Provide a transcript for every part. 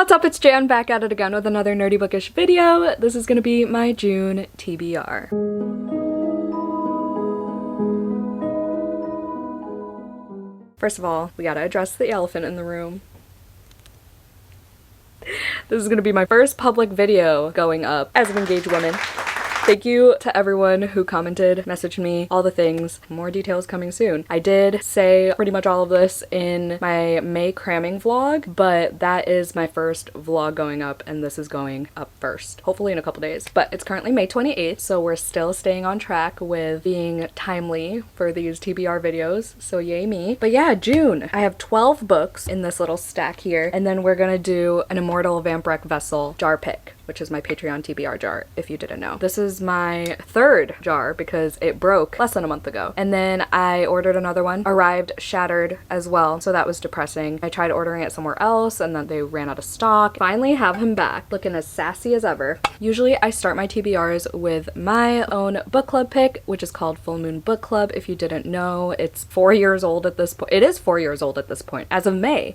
What's up, it's Jan back at it again with another nerdy bookish video. This is gonna be my June TBR. First of all, we gotta address the elephant in the room. This is gonna be my first public video going up as an engaged woman. Thank you to everyone who commented, messaged me, all the things. More details coming soon. I did say pretty much all of this in my May cramming vlog, but that is my first vlog going up and this is going up first. Hopefully in a couple days. But it's currently May 28th, so we're still staying on track with being timely for these TBR videos, so yay me. But yeah, June. I have 12 books in this little stack here, and then we're gonna do an Immortal Vampirec Vessel jar pick, which is my Patreon TBR jar, if you didn't know. This is my third jar because it broke less than a month ago. And then I ordered another one, arrived shattered as well, so that was depressing. I tried ordering it somewhere else and then they ran out of stock. Finally have him back, looking as sassy as ever. Usually I start my TBRs with my own book club pick, which is called Full Moon Book Club. If you didn't know, it's 4 years old at this point. It is 4 years old at this point, as of May.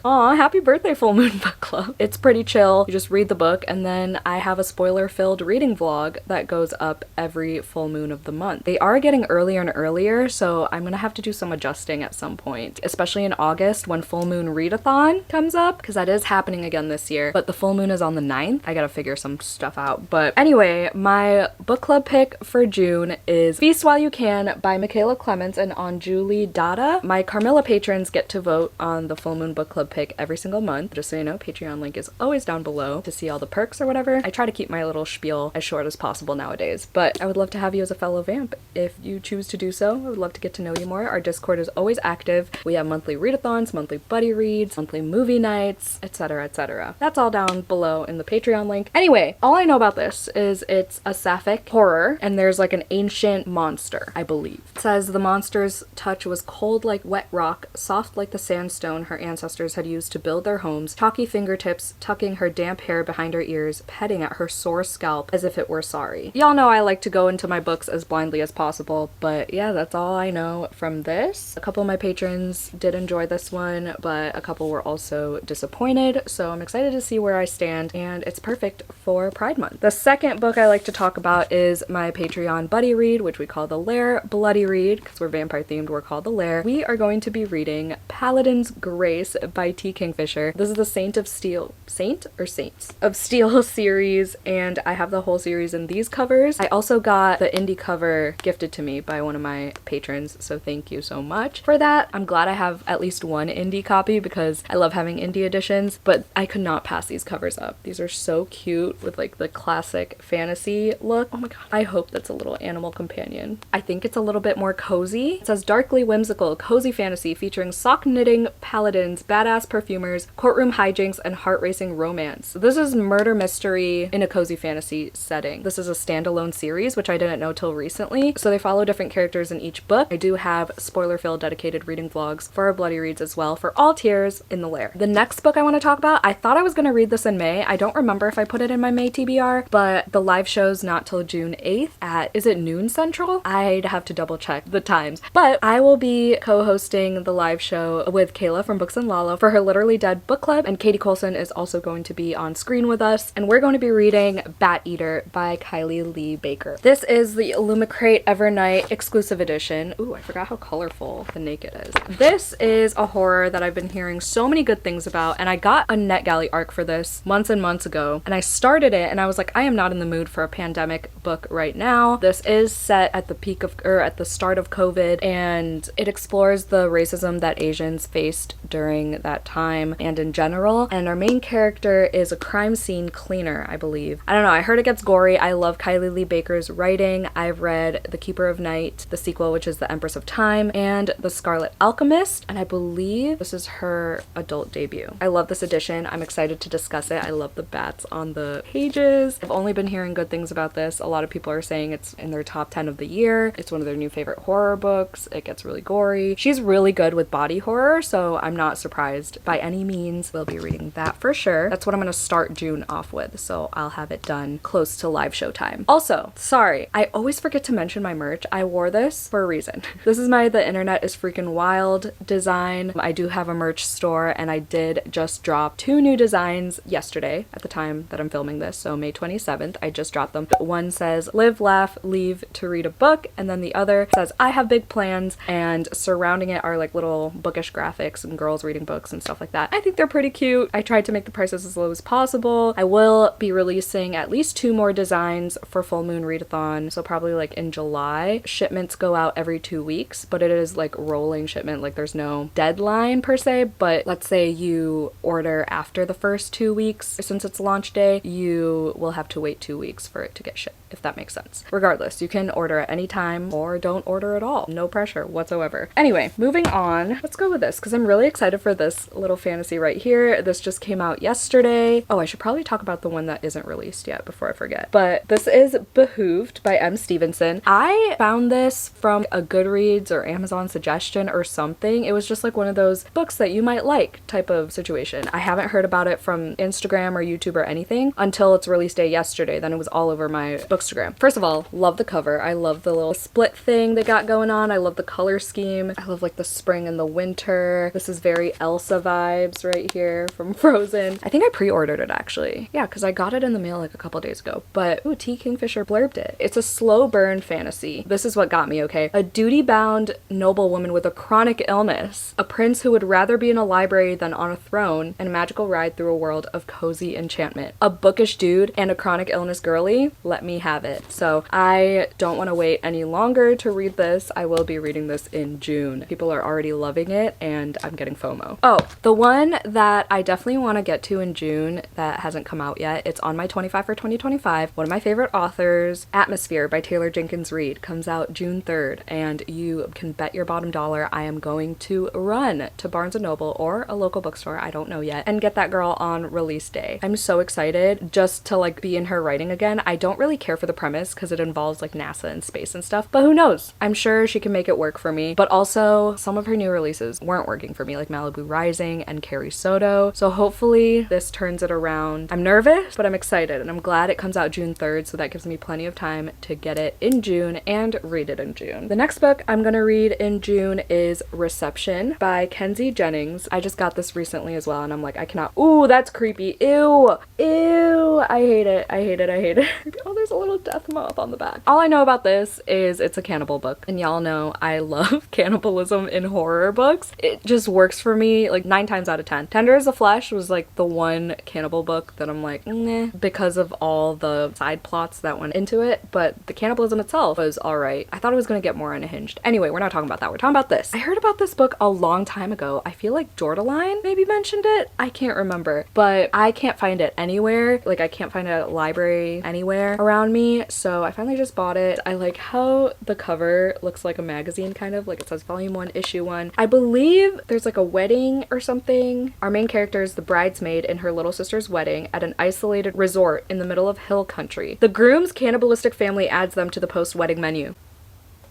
Aw, happy birthday, Full Moon Book Club. It's pretty chill. You just read the book, and then I have a spoiler-filled reading vlog that goes up every full moon of the month. They are getting earlier and earlier, so I'm gonna have to do some adjusting at some point, especially in August when Full Moon Readathon comes up, because that is happening again this year, but the full moon is on the 9th. I gotta figure some stuff out. But anyway, my book club pick for June is Feast While You Can by Michaela Clements and Anjuli Datta. My Carmilla patrons get to vote on the Full Moon Book Club pick every single month. Just so you know, Patreon link is always down below to see all the perks or whatever. I try to keep my little spiel as short as possible nowadays, but I would love to have you as a fellow vamp. If you choose to do so, I would love to get to know you more. Our Discord is always active. We have monthly readathons, monthly buddy reads, monthly movie nights, etc, etc. That's all down below in the Patreon link. Anyway, all I know about this is it's a sapphic horror and there's like an ancient monster, I believe. It says the monster's touch was cold like wet rock, soft like the sandstone her ancestors had used to build their homes, chalky fingertips tucking her damp hair behind her ears, petting at her sore scalp as if it were sorry. Y'all know I like to go into my books as blindly as possible, but yeah, that's all I know from this. A couple of my patrons did enjoy this one, but a couple were also disappointed, so I'm excited to see where I stand, and it's perfect for Pride Month. The second book I like to talk about is my Patreon buddy read, which we call the Lair Bloody Read, because we're vampire themed, we're called the Lair. We are going to be reading Paladin's Grace by T. Kingfisher. This is the Saint of Steel, Saint or Saints of Steel series, and I have the whole series in these covers. I also got the indie cover gifted to me by one of my patrons, so thank you so much for that. I'm glad I have at least one indie copy because I love having indie editions, but I could not pass these covers up. These are so cute with like the classic fantasy look. Oh my god. I hope that's a little animal companion. I think it's a little bit more cozy. It says darkly whimsical, cozy fantasy featuring sock knitting paladins, badass perfumers, courtroom hijinks, and heart-racing romance. This is murder mystery in a cozy fantasy setting. This is a standalone series, which I didn't know till recently, so they follow different characters in each book. I do have spoiler-filled dedicated reading vlogs for our bloody reads as well for all tiers in the Lair. The next book I want to talk about, I thought I was going to read this in May. I don't remember if I put it in my May TBR, but the live show's not till June 8th at, is it noon central? I'd have to double check the times, but I will be co-hosting the live show with Kayla from Books and Lala for her Literally Dead book club, and Katie Colson is also going to be on screen with us, and we're going to be reading Bat Eater by Kylie Lee Baker. This is the Illumicrate Evernight exclusive edition. Ooh, I forgot how colorful the naked is. This is a horror that I've been hearing so many good things about, and I got a NetGalley arc for this months and months ago, and I started it and I was like, I am not in the mood for a pandemic book right now. This is set at the peak of, or at the start of COVID, and it explores the racism that Asians faced during that time and in general, and our main character is a crime scene cleaner, I believe. I don't know, I heard it gets gory. I love Kylie Lee Baker's writing. I've read The Keeper of Night, the sequel, which is The Empress of Time, and The Scarlet Alchemist, and I believe this is her adult debut. I love this edition. I'm excited to discuss it. I love the bats on the pages. I've only been hearing good things about this. A lot of people are saying it's in their top 10 of the year. It's one of their new favorite horror books. It gets really gory. She's really good with body horror, so I'm not surprised surprised by any means. We'll be reading that for sure. That's what I'm gonna start June off with, so I'll have it done close to live show time. Also, sorry, I always forget to mention my merch. I wore this for a reason. This is my The Internet is Freaking Wild design. I do have a merch store, and I did just drop 2 new designs yesterday at the time that I'm filming this, so May 27th. I just dropped them. One says live, laugh, leave to read a book, and then the other says I have big plans, and surrounding it are like little bookish graphics and girls reading books and stuff like that. I think they're pretty cute. I tried to make the prices as low as possible. I will be releasing at least 2 more designs for Full Moon Readathon, so probably like in July. Shipments go out every 2 weeks, but it is like rolling shipment. Like there's no deadline per se, but let's say you order after the first 2 weeks, since it's launch day, you will have to wait 2 weeks for it to get shipped, if that makes sense. Regardless, you can order at any time or don't order at all. No pressure whatsoever. Anyway, moving on. Let's go with this because I'm really excited for this little fantasy right here. This just came out yesterday. Oh, I should probably talk about the one that isn't released yet before I forget. But this is Behoved by M. Stevenson. I found this from a Goodreads or Amazon suggestion or something. It was just like one of those books that you might like type of situation. I haven't heard about it from Instagram or YouTube or anything until its release day yesterday. Then it was all over my Bookstagram. First of all, love the cover. I love the little split thing they got going on. I love the color scheme. I love like the spring and the winter. This is very Elsa vibes right here from Frozen. I think I pre-ordered it actually. Yeah, because I got it in the mail like a couple days ago. But ooh, T. Kingfisher blurbed it. It's a slow burn fantasy. This is what got me, okay? A duty-bound noblewoman with a chronic illness, a prince who would rather be in a library than on a throne, and a magical ride through a world of cozy enchantment. A bookish dude and a chronic illness girly, let me have it. So I don't want to wait any longer to read this. I will be reading this in June. People are already loving it and I'm getting FOMO. Oh, the one that I definitely want to get to in June that hasn't come out yet, it's on my 25 for 2025. One of my favorite authors, Atmosphere by Taylor Jenkins Reid, comes out June 3rd, and you can bet your bottom dollar I am going to run to Barnes & Noble or a local bookstore, I don't know yet, and get that girl on release day. I'm so excited just to like be in her writing again. I don't really care for the premise because it involves like NASA and space and stuff, but who knows? I'm sure she can make it work for me. But also some of her new releases weren't working for me, like Malibu Rising and Carrie Soto. So hopefully this turns it around. I'm nervous, but I'm excited, and I'm glad it comes out June 3rd, so that gives me plenty of time to get it in June and read it in June. The next book I'm gonna read in June is Reception by Kenzie Jennings. I just got this recently as well, and I'm like, I cannot. Ooh, that's creepy. Ew. Ew. I hate it. I hate it. I hate it. Oh, there's a little death moth on the back. All I know about this is it's a cannibal book, and y'all know I love cannibalism in horror books. It just works for me like 9 times out of 10. Tender as a Flesh was like the one cannibal book that I'm like, nah, because of all the side plots that went into it, but the cannibalism itself was alright. I thought it was gonna get more unhinged. Anyway, we're not talking about that. We're talking about this. I heard about this book a long time ago. I feel like Jordaline maybe mentioned it. I can't remember, but I can't find it anywhere. Like I can't find it at a library anywhere around me, so I finally just bought it. I like how the cover looks like a magazine, kind of like it says volume 1 issue 1. I believe there's like a wedding or something. Our main character is the bridesmaid in her little sister's wedding at an isolated resort in the middle of hill country. The groom's cannibalistic family adds them to the post-wedding menu.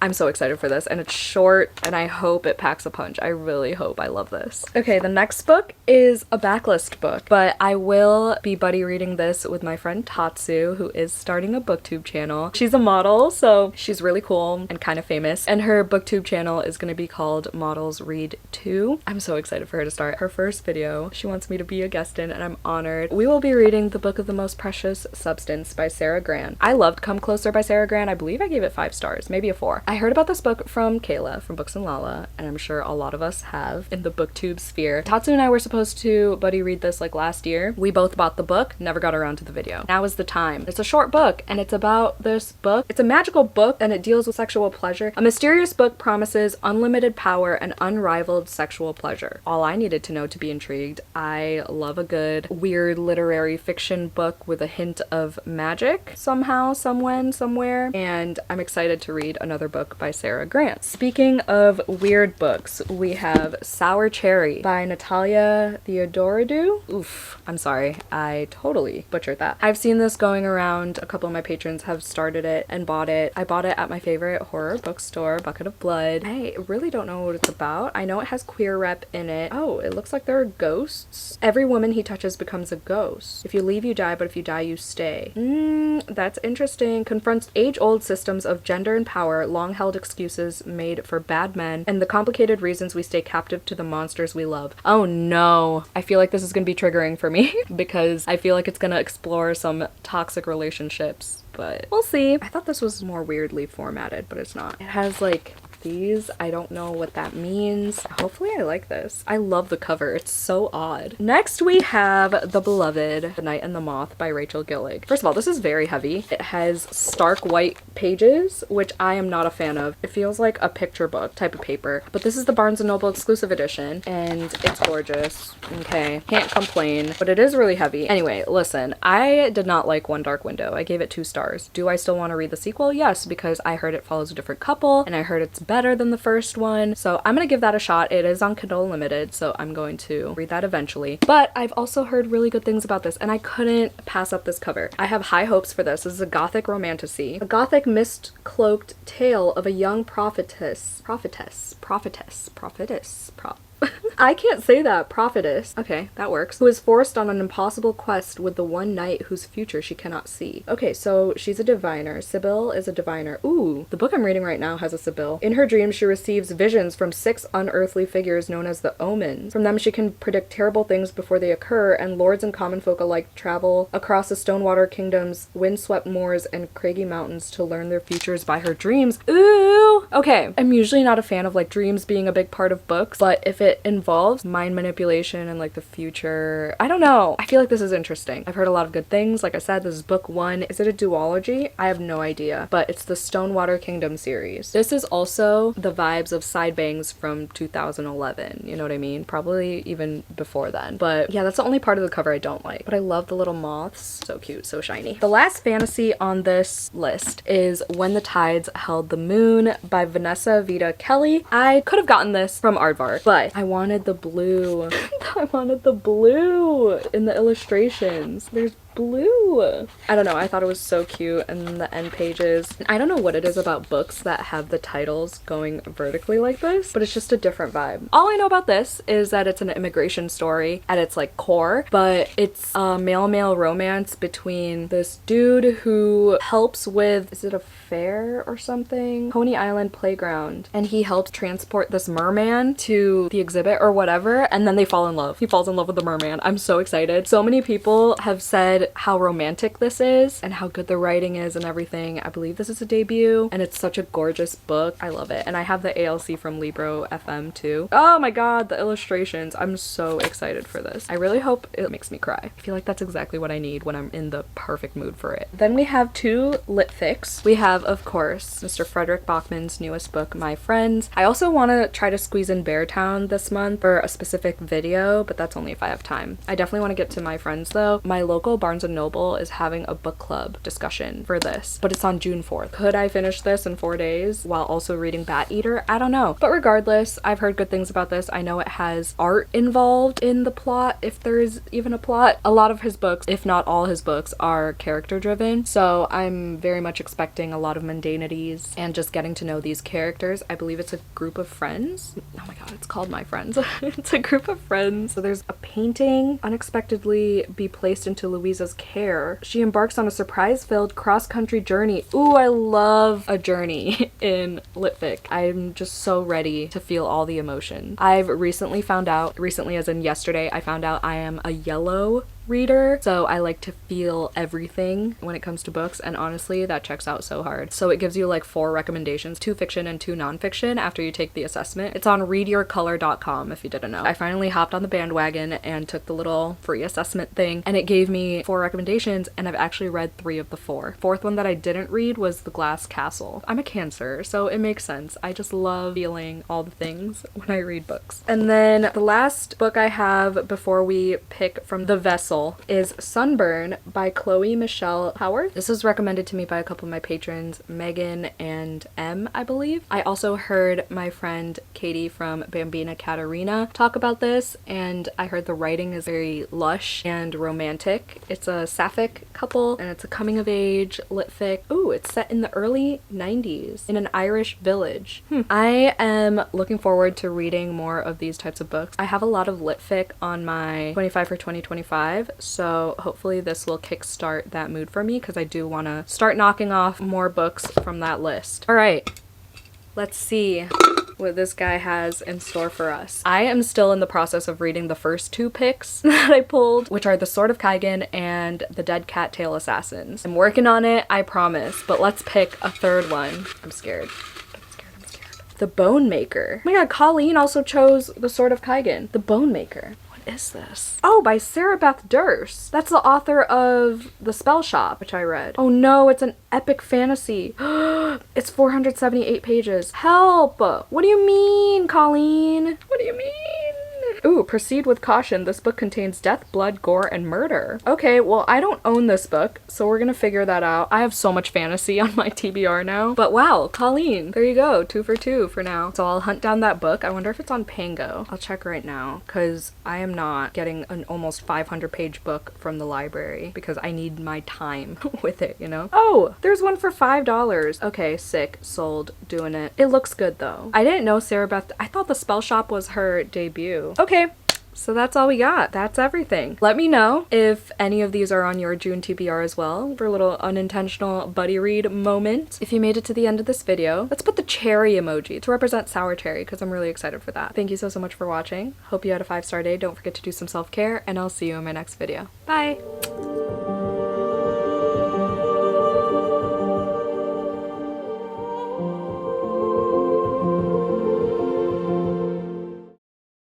I'm so excited for this, and it's short, and I hope it packs a punch. I really hope. I love this. Okay, the next book is a Backlist book, but I will be buddy reading this with my friend Tatsu, who is starting a booktube channel. She's a model, so she's really cool and kind of famous, and her booktube channel is going to be called Models Read 2. I'm so excited for her to start her first video. She wants me to be a guest in, and I'm honored. We will be reading The Book of the Most Precious Substance by Sarah Gran. I loved Come Closer by Sarah Gran. I believe I gave it 5 stars, maybe a 4. I heard about this book from Kayla from Books and Lala, and I'm sure a lot of us have in the booktube sphere. Tatsu and I were supposed to buddy read this like last year. We both bought the book, never got around to the video. Now is the time. It's a short book, and it's about this book. It's a magical book, and it deals with sexual pleasure. A mysterious book promises unlimited power and unrivaled sexual pleasure. All I needed to know to be intrigued. I love a good weird literary fiction book with a hint of magic somehow, somewhere, and I'm excited to read another book book by Sarah Grant. Speaking of weird books, we have Sour Cherry by Natalia Theodorodou. Oof, I'm sorry, I totally butchered that. I've seen this going around. A couple of my patrons have started it and bought it. I bought it at my favorite horror bookstore, Bucket of Blood. I really don't know what it's about. I know it has queer rep in it. Oh, it looks like there are ghosts. Every woman he touches becomes a ghost. If you leave, you die, but if you die, you stay. That's interesting. Confronts age-old systems of gender and power, long-held excuses made for bad men, and the complicated reasons we stay captive to the monsters we love. Oh no. I feel like this is gonna be triggering for me because I feel like it's gonna explore some toxic relationships, but we'll see. I thought this was more weirdly formatted, but it's not. It has like these. I don't know what that means. Hopefully I like this. I love the cover. It's so odd. Next we have The Beloved, The Night and the Moth by Rachel Gillig. First of all, this is very heavy. It has stark white pages, which I am not a fan of. It feels like a picture book type of paper, but this is the Barnes & Noble exclusive edition and it's gorgeous. Okay, can't complain, but it is really heavy. Anyway, listen, I did not like One Dark Window. I gave it 2 stars. Do I still want to read the sequel? Yes, because I heard it follows a different couple and I heard it's better than the first one, so I'm gonna give that a shot. It is on Kindle Unlimited, so I'm going to read that eventually. But I've also heard really good things about this and I couldn't pass up this cover. I have high hopes for this. This is a gothic romantasy, a gothic mist-cloaked tale of a young prophetess. I can't say that. Prophetess. Okay, that works. Who is forced on an impossible quest with the one knight whose future she cannot see. Okay, so she's a diviner. Sibyl is a diviner. Ooh, the book I'm reading right now has a Sibyl. In her dreams, she receives visions from 6 unearthly figures known as the Omens. From them, she can predict terrible things before they occur, and lords and common folk alike travel across the Stonewater Kingdom's windswept moors and craggy mountains to learn their futures by her dreams. Ooh! Okay, I'm usually not a fan of like dreams being a big part of books, but if it involves mind manipulation and like the future, I don't know. I feel like this is interesting. I've heard a lot of good things. Like I said, this is book 1. Is it a duology? I have no idea, but it's the Stonewater Kingdom series. This is also the vibes of Side Bangs from 2011. You know what I mean? Probably even before then. But yeah, that's the only part of the cover I don't like. But I love the little moths. So cute, so shiny. The last fantasy on this list is When the Tides Held the Moon by Vanessa Vita Kelly. I could have gotten this from Aardvark, but I wanted the blue. I wanted the blue in the illustrations. There's blue. I don't know, I thought it was so cute, and the end pages. I don't know what it is about books that have the titles going vertically like this, but it's just a different vibe. All I know about this is that it's an immigration story at its like core, but it's a male-male romance between this dude who helps with, is it a fair or something? Coney Island Playground, and he helps transport this merman to the exhibit or whatever, and then they fall in love. He falls in love with the merman. I'm so excited. So many people have said how romantic this is and how good the writing is and everything. I believe this is a debut and it's such a gorgeous book. I love it. And I have the ALC from Libro FM too. Oh my god, the illustrations. I'm so excited for this. I really hope it makes me cry. I feel like that's exactly what I need when I'm in the perfect mood for it. Then we have 2 lit fics. We have, of course, Mr. Frederick Bachman's newest book, My Friends. I also want to try to squeeze in Beartown this month for a specific video, but that's only if I have time. I definitely want to get to My Friends though. My local Barnes & Noble is having a book club discussion for this, but it's on June 4th. Could I finish this in 4 days while also reading Bat Eater? I don't know. But regardless, I've heard good things about this. I know it has art involved in the plot, if there is even a plot. A lot of his books, if not all his books, are character driven, so I'm very much expecting a lot of mundanities and just getting to know these characters. I believe it's a group of friends. Oh my god, it's called My Friends. It's a group of friends. So there's a painting unexpectedly be placed into Louisa's care. She embarks on a surprise-filled cross-country journey. Ooh, I love a journey in litfic. I'm just so ready to feel all the emotions. I've recently found out, recently as in yesterday, I found out I am a yellow reader, so I like to feel everything when it comes to books, and honestly that checks out so hard. So it gives you like 4 recommendations, 2 fiction and 2 nonfiction after you take the assessment. It's on readyourcolor.com if you didn't know. I finally hopped on the bandwagon and took the little free assessment thing, and it gave me 4 recommendations, and I've actually read 3 of the 4. 4th one that I didn't read was The Glass Castle. I'm a Cancer, so it makes sense. I just love feeling all the things when I read books. And then the last book I have before we pick from the vessel title is Sunburn by Chloe Michelle Howard. This was recommended to me by a couple of my patrons, Megan and M, I believe. I also heard my friend Katie from Bambina Katarina talk about this, and I heard the writing is very lush and romantic. It's a sapphic couple, and it's a coming of age lit fic. Ooh, it's set in the early 90s in an Irish village. I am looking forward to reading more of these types of books. I have a lot of lit fic on my 25 for 2025, so hopefully this will kickstart that mood for me because I do want to start knocking off more books from that list. All right, let's see what this guy has in store for us. I am still in the process of reading the first two picks that I pulled, which are The Sword of Kaigen and The Dead Cattail Assassins. I'm working on it, I promise, but let's pick a third one. I'm scared. The Bone Maker. Oh my god, Colleen also chose The Sword of Kaigen. The Bone Maker. What is this? Oh, by Sarah Beth Durst. That's the author of The Spell Shop, which I read. Oh no, it's an epic fantasy. It's 478 pages. Help! What do you mean, Colleen? What do you mean? Ooh, proceed with caution. This book contains death, blood, gore, and murder. Okay, well, I don't own this book, so we're gonna figure that out. I have so much fantasy on my TBR now. But wow, Colleen, there you go. 2 for 2 for now. So I'll hunt down that book. I wonder if it's on Pango. I'll check right now, because I am not getting an almost 500-page book from the library, because I need my time with it, you know? Oh, there's one for $5. Okay, sick. Sold. Doing it. It looks good, though. I didn't know Sarah Beth... I thought The Spell Shop was her debut. Okay, so that's all we got. That's everything. Let me know if any of these are on your June TBR as well for a little unintentional buddy read moment. If you made it to the end of this video, let's put the cherry emoji to represent sour cherry because I'm really excited for that. Thank you so much for watching. Hope you had a 5-star day. Don't forget to do some self-care, and I'll see you in my next video. Bye!